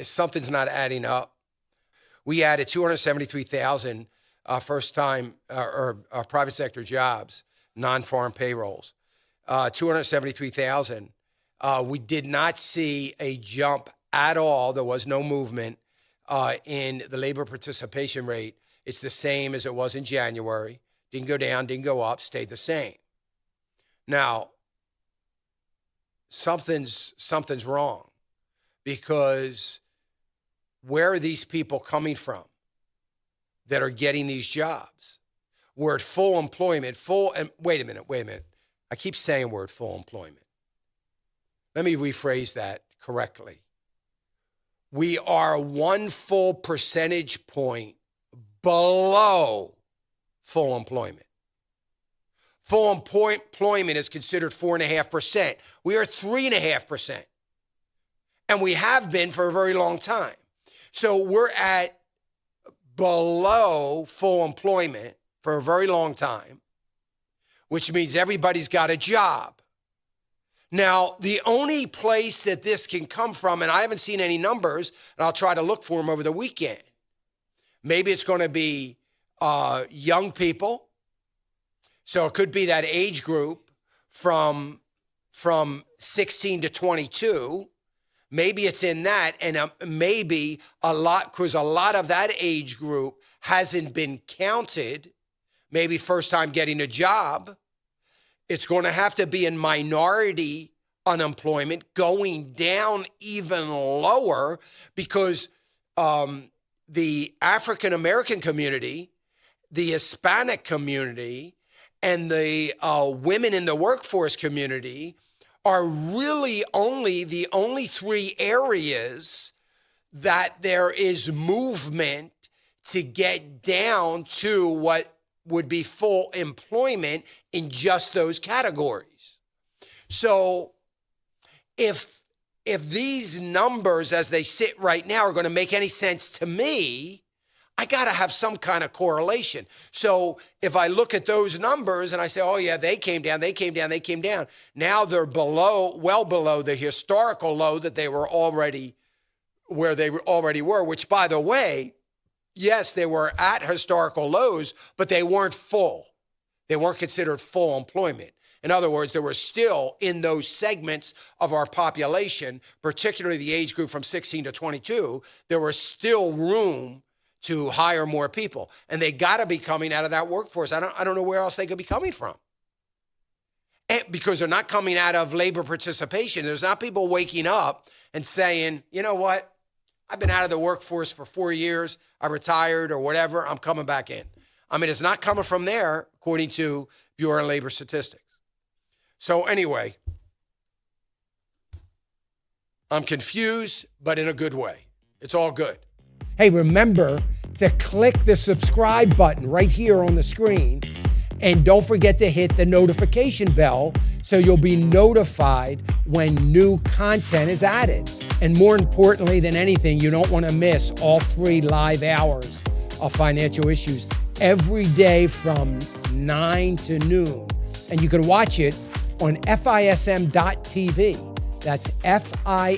something's not adding up. We added 273,000 first-time or private sector jobs, non-farm payrolls. 273,000. We did not see a jump at all. There was no movement in the labor participation rate. It's the same as it was in January. Didn't go down, didn't go up, stayed the same. Now, something's wrong, because where are these people coming from that are getting these jobs? We're at full employment, and wait a minute. I keep saying we're at full employment. Let me rephrase that correctly. We are 1 full percentage point below full employment. Full employment is considered 4.5%. We are 3.5%. And we have been for a very long time. So we're at below full employment for a very long time, which means everybody's got a job. Now, the only place that this can come from, and I haven't seen any numbers, and I'll try to look for them over the weekend. Maybe it's going to be young people. So it could be that age group from 16 to 22. Maybe it's in that, and maybe because a lot of that age group hasn't been counted, maybe first time getting a job. It's going to have to be in minority unemployment, going down even lower, because the African-American community, the Hispanic community, and the women in the workforce community are really the only 3 areas that there is movement to get down to what would be full employment in just those categories. So if these numbers as they sit right now are going to make any sense to me, I got to have some kind of correlation. So if I look at those numbers and I say, oh yeah, they came down. Now they're well below the historical low that they were already were, which, by the way, yes, they were at historical lows, but they weren't full. They weren't considered full employment. In other words, there were still, in those segments of our population, particularly the age group from 16 to 22, there was still room to hire more people. And they got to be coming out of that workforce. I don't know where else they could be coming from. Because they're not coming out of labor participation. There's not people waking up and saying, you know what? I've been out of the workforce for 4 years. I retired or whatever. I'm coming back in. I mean, it's not coming from there, according to Bureau of Labor Statistics. So anyway, I'm confused, but in a good way. It's all good. Hey, remember to click the subscribe button right here on the screen. And don't forget to hit the notification bell so you'll be notified when new content is added. And more importantly than anything, you don't want to miss all 3 live hours of Financial Issues every day from 9 to noon. And you can watch it on FISM.tv. That's FISM.tv.